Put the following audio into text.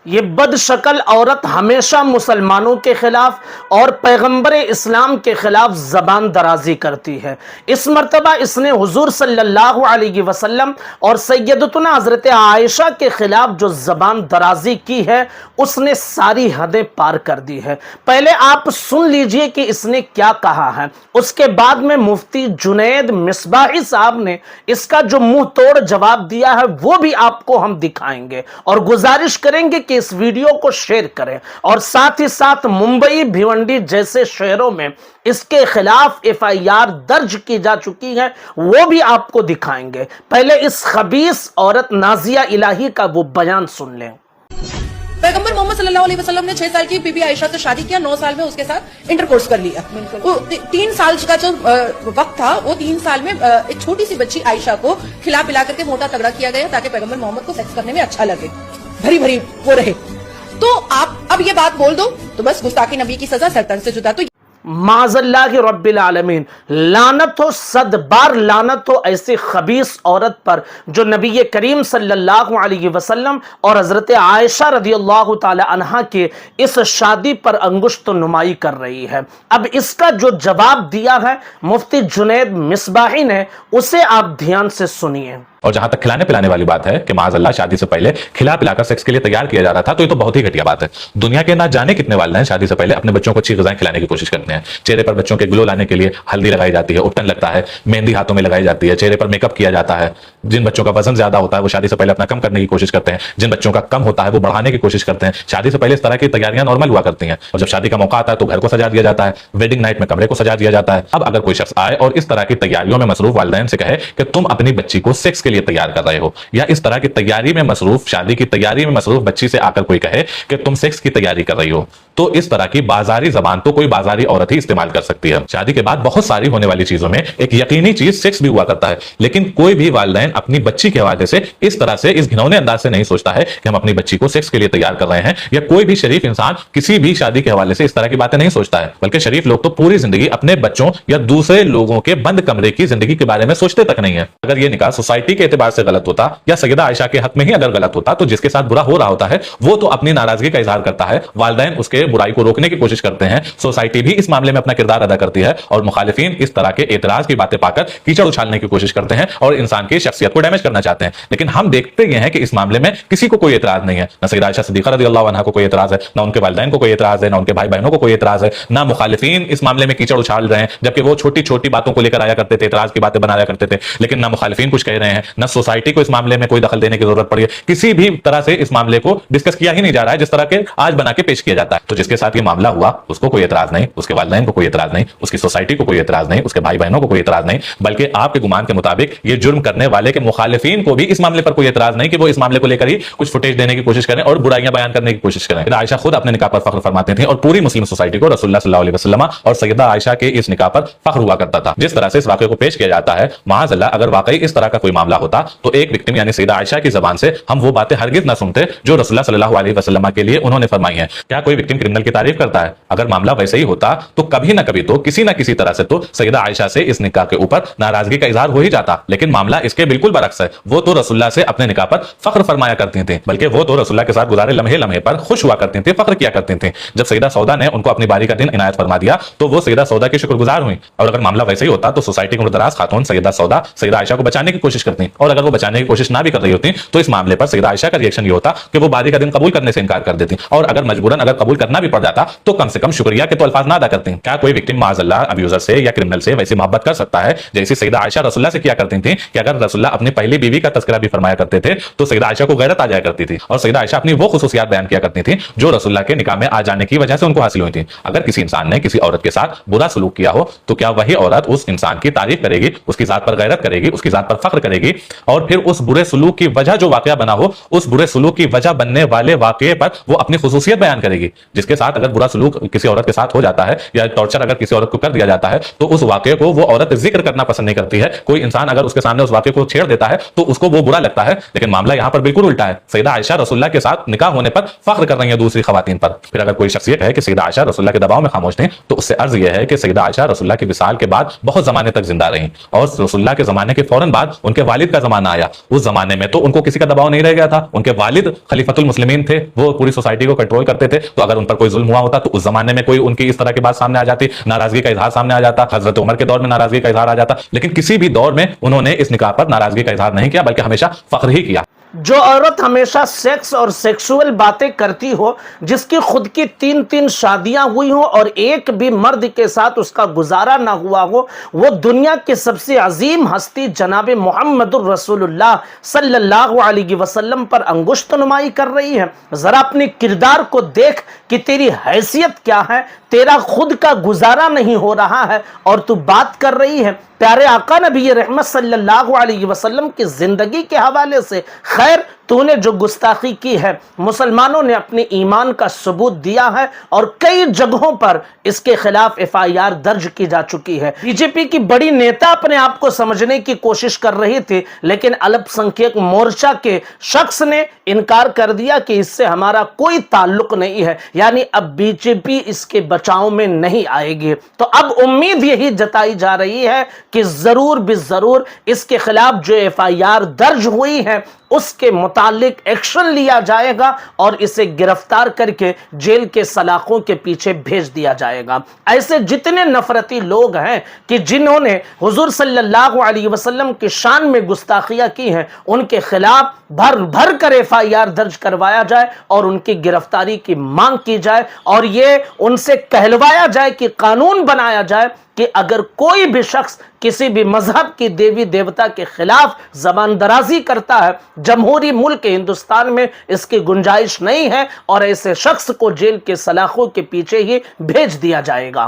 ये बदशक्ल औरत हमेशा मुसलमानों के खिलाफ और पैगंबर इस्लाम के खिलाफ जबान दराजी करती है। इस मर्तबा इसने हुजूर सल्लल्लाहु अलैहि वसल्लम और सैयदतुना हजरत आयशा के खिलाफ जो जबान दराजी की है उसने सारी हदें पार कर दी है। पहले आप सुन लीजिए कि इसने क्या कहा है, उसके बाद में मुफ्ती जुनैद मिसबाही साहब ने इसका जो मुंह तोड़ जवाब दिया है वो भी आपको हम दिखाएंगे और गुजारिश करेंगे कि इस वीडियो को शेयर करें और साथ ही साथ मुंबई भिवंडी जैसे शहरों में इसके खिलाफ एफआईआर दर्ज की जा चुकी है, वो भी आपको दिखाएंगे। पहले इस खबीस औरत नाजिया इलाही का वो बयान सुन लें। पैगंबर मोहम्मद सल्लल्लाहु अलैहि वसल्लम ने 6 साल की बीबी आयशा से शादी किया, 9 साल में उसके साथ इंटरकोर्स कर लिया। वो 3 साल का जो वक्त था, वो 3 साल में एक छोटी सी बच्ची आयशा को खिला पिला करके मोटा तगड़ा किया गया ताकि पैगंबर मोहम्मद को सेक्स करने में अच्छा लगे, भरी भरी वो रहे। तो आप अब ये बात बोल दो तो बस गुस्ताखी नबी की सजा सरतन से जुदा। तो माज़ल्लाहि रब्बिल आलमीन, लानत हो, सद बार लानत हो ऐसी खबीस औरत पर जो नबी करीम सल्लल्लाहु अलैहि वसल्लम और हजरत आयशा रदियल्लाहु ताला अन्हा के इस शादी पर अंगुश्त नुमाई कर रही है। अब इसका जो जवाब दिया है मुफ्ती जुनैद मिसबाही ने, उसे आप ध्यान से सुनिए। और जहां तक खिलाने पिलाने वाली बात है कि माज़अल्लाह शादी से पहले खिला पिलाकर सेक्स के लिए तैयार किया जा रहा था, तो ये तो बहुत ही घटिया बात है। दुनिया के ना जाने कितने वालिदैन शादी से पहले अपने बच्चों को अच्छी ग़िज़ाएं खिलाने की कोशिश करते हैं। चेहरे पर बच्चों के ग्लो लाने के लिए हल्दी लगाई जाती है, उपटन लगता है, मेहंदी हाथों में लगाई जाती है, चेहरे पर मेकअप किया जाता है। जिन बच्चों का वजन ज्यादा होता है वो शादी से पहले अपना कम करने की कोशिश करते हैं, जिन बच्चों का कम होता है वो बढ़ाने की कोशिश करते हैं। शादी से पहले इस तरह की तैयारियां नॉर्मल हुआ करती हैं और जब शादी का मौका आता है तो घर को सजा दिया जाता है, वेडिंग नाइट में कमरे को सजा दिया जाता है। अब अगर कोई शख्स आए और इस तरह की तैयारियों में मसरूफ वालिदैन से कहे कि तुम अपनी बच्ची को सेक्स के लिए तैयार कर रहे हो, या इस तरह की तैयारी में मसरूफ, शादी की तैयारी में मसरूफ बच्ची से आकर कोई कहे कि तुम सेक्स की तैयारी कर रही हो, तो इस तरह की बाजारी जबान तो कोई बाजारी औरत ही इस्तेमाल कर सकती है। शादी के बाद बहुत सारी होने वाली चीजों में एक यकीनी चीज सेक्स भी हुआ करता है, लेकिन कोई भी वालिदैन अपनी बच्ची के हवाले से इस तरह से, इस घिनौने अंदाज से नहीं सोचता है कि हम अपनी बच्ची को सेक्स के लिए तैयार कर रहे हैं। या कोई भी शरीफ इंसान किसी भी शादी के हवाले से इस तरह की बातें नहीं सोचता है, बल्कि शरीफ लोग तो पूरी जिंदगी अपने बच्चों या दूसरे लोगों के बंद कमरे की जिंदगी के बारे में सोचते तक नहीं है। अगर यह निकाह सोसाइटी के एतबार से गलत होता या सैयदा आयशा के हक में ही अगर गलत होता, तो जिसके साथ बुरा हो रहा होता है वो तो अपनी नाराजगी का इजहार करता है, वालिदैन उसके बुराई को रोकने की कोशिश करते हैं, सोसाइटी भी इस मामले में अपना किरदार अदा करती है और मुखालिफिन इस तरह के एतराज की बातें पाकर कीचड़ उछालने की कोशिश करते हैं और इंसान की शख्सियत को डैमेज करना चाहते हैं। लेकिन हम देखते हैं कि इस मामले में किसी को कोई एतराज नहीं है, न सैयदा आयशा सिद्दीक़ा रज़ियल्लाहु अन्हा को कोई एतराज है, न उनके वालिदैन को कोई एतराज है, न उनके भाई बहनों को कोई एतराज है, न मुखालिफिन इस मामले में कीचड़ उछाल रहे हैं, जबकि वो छोटी छोटी बातों को लेकर आया करते थे, एतराज की बातें बनाया करते थे, लेकिन न मुखालिफिन कुछ कह रहे हैं, न सोसाइटी को इस मामले में कोई दखल देने की जरूरत पड़ी है। किसी भी तरह से इस मामले को डिस्कस किया ही नहीं जा रहा है जिस तरह के आज बना के पेश किया जाता है। तो जिसके साथ ये मामला हुआ उसको कोई एतराज नहीं, उसके वालिदैन को कोई एतराज नहीं, उसकी सोसाइटी को कोई एतराज नहीं, उसके भाई बहनों को कोई एतराज नहीं, बल्कि आपके गुमान के मुताबिक ये जुर्म करने वाले के मुखालिफिन को भी इस मामले पर कोई एतराज नहीं कि वो इस मामले को लेकर ही कुछ फुटेज देने की कोशिश करें और बुराइयां बयान करने की कोशिश करें। आयशा खुद अपने निकाह पर फख्र फरमाते थे और पूरी मुस्लिम सोसाइटी को रसूलुल्लाह सल्लल्लाहु अलैहि वसल्लम और सैयदा आयशा के इस निकाह पर फख्र हुआ करता था। जिस तरह से इस वाक़े को पेश किया जाता है, माअज़ल्लाह अगर वाकई इस तरह का कोई मामला होता तो एक विक्टिम यानी सैयदा आयशा की ज़बान से हम वो बातें हरगिज़ ना सुनते जो रसूलुल्लाह सल्लल्लाहु अलैहि वसल्लम के लिए उन्होंने फरमाई है। क्या कोई विक्टिम क्रिमिनल की तारीफ करता है? अगर मामला वैसे ही होता तो कभी ना कभी तो किसी ना किसी तरह से तो सैयदा आयशा से इस निकाह के ऊपर नाराजगी का इजहार हो ही जाता, लेकिन मामला इसके बिल्कुल बरअक्स है। वो तो रसूलुल्लाह से अपने निकाह पर फख्र फरमाया करती थी, बल्कि वो तो रसूलुल्लाह के साथ गुजारे लम्हे लम्हे पर खुश हुआ करती थी, फख्र किया करती थी। जब सैयदा सौदा ने उनको अपनी बारी का दिन इनायत फरमा दिया तो वो सैयदा सौदा की शुक्रगुजार हुई। और अगर मामला वैसे ही होता तो सोसाइटी की मुतदराज खातून सैयदा सौदा सैयदा आयशा को बचाने की कोशिश करती, और अगर वो बचाने की कोशिश ना भी कर रही होती तो इस मामले पर सैयदा आयशा का रिएक्शन ये होता कि वो बारी का दिन कबूल करने से इनकार कर देती, और अगर मजबूरन अगर कबूल करना भी पड़ जाता तो कम से कम शुक्रिया के तो अल्फाज ना अदा करती। क्या कोई विक्टिम माअज़ल्लाह अब्यूजर से या क्रिमिनल से वैसी मोहब्बत कर सकता है जैसी सैयदा आयशा रसूलुल्लाह से किया करती थी कि अगर रसूलुल्लाह अपनी पहली बीवी का तज़किरा भी फरमाया करते थे तो सैयदा आयशा को गैरत आ जाया करती थी, और सैयदा आयशा अपनी वो खुसूसियात बयान किया करती थी जो रसूलुल्लाह के निकाह में आ जाने की वजह से उनको हासिल हुई थी। अगर किसी इंसान ने किसी औरत के साथ बुरा सलूक किया हो तो क्या वही औरत उस इंसान की तारीफ करेगी, उसकी जात पर गैरत करेगी, उसकी जात पर फख्र करेगी, और फिर उस बुरे सलूक की वजह जो वाकया बना हो, उस बुरे सलूक की वजह बनने वाले वाकये पर वो अपनी खुसूसियत बयान करेगी? जिसके साथ अगर बुरा सलूक किसी औरत के साथ हो जाता है या टॉर्चर अगर किसी औरत को कर दिया जाता है तो उस वाकये को वो औरत जिक्र करना पसंद नहीं करती है। कोई इंसान अगर उसके सामने उस वाकये को छेड़ देता है तो उसको वो बुरा लगता है, लेकिन मामला यहां पर बिल्कुल उल्टा है। सैयदा आयशा रसूलुल्लाह के साथ निकाह होने पर फख्र कर रही है दूसरी खवातीन पर। फिर अगर कोई शख्स ये कहे कि सैयदा आयशा रसूलुल्लाह के दबाव में खामोश थी तो उससे अर्ज यह है कि सैयदा आयशा रसूलुल्लाह के विसाल के बाद बहुत जमाने तक जिंदा रही और रसूलुल्लाह के जमाने के फौरन बाद उनके वालिद वालिद का जमाना आया, उस जमाने में तो उनको किसी का दबाव नहीं रह गया था। उनके वालिद खलीफतुल मुस्लिमीन थे, वो पूरी सोसाइटी को कंट्रोल करते थे। तो अगर उन पर कोई जुल्म हुआ होता तो उस जमाने में कोई उनकी इस तरह की बात सामने आ जाती, नाराजगी का इजहार सामने आ जाता। हजरत उमर के दौर में नाराजगी का इजहार आ जाता, लेकिन किसी भी दौर में उन्होंने इस निकाह पर नाराजगी का इजहार नहीं किया, बल्कि हमेशा फख्र ही किया। जो औरत हमेशा सेक्स और सेक्सुअल बातें करती हो, जिसकी खुद की 3-3 शादियां हुई हो और एक भी मर्द के साथ उसका गुजारा ना हुआ हो, वो दुनिया की सबसे अजीम हस्ती जनाब मोहम्मदुर रसूलुल्लाह सल्लल्लाहु अलैहि वसल्लम पर अंगुश्त नुमाई कर रही है। जरा अपने किरदार को देख कि तेरी हैसियत क्या है, तेरा खुद का गुजारा नहीं हो रहा है और तू बात कर रही है प्यारे आका नबी रहमत सल्लल्लाहु अलैहि वसल्लम की जिंदगी के हवाले से। खैर, तूने जो गुस्ताखी की है, मुसलमानों ने अपने ईमान का सबूत दिया है और कई जगहों पर इसके खिलाफ FIR दर्ज की जा चुकी है। बीजेपी की बड़ी नेता अपने आप को समझने की कोशिश कर रही थी, लेकिन अल्पसंख्यक मोर्चा के शख्स ने इनकार कर दिया कि इससे हमारा कोई ताल्लुक नहीं है, यानी अब बीजेपी इसके बचाव में नहीं आएगी। तो अब उम्मीद यही जताई जा रही है कि जरूर भी जरूर इसके खिलाफ जो FIR दर्ज हुई है उसके मुतालिक एक्शन लिया जाएगा और इसे गिरफ्तार करके जेल के सलाखों के पीछे भेज दिया जाएगा। ऐसे जितने नफरती लोग हैं कि जिन्होंने हुजूर सल्लल्लाहु अलैहि वसल्लम की शान में गुस्ताखियां की हैं, उनके खिलाफ भर भर कर FIR दर्ज करवाया जाए और उनकी गिरफ्तारी की मांग की जाए और ये उनसे कहलवाया जाए कि कानून बनाया जाए कि अगर कोई भी शख्स किसी भी मजहब की देवी देवता के खिलाफ जबान दराजी करता है, जमहूरी मुल्क हिंदुस्तान में इसकी गुंजाइश नहीं है और ऐसे शख्स को जेल के सलाखों के पीछे ही भेज दिया जाएगा।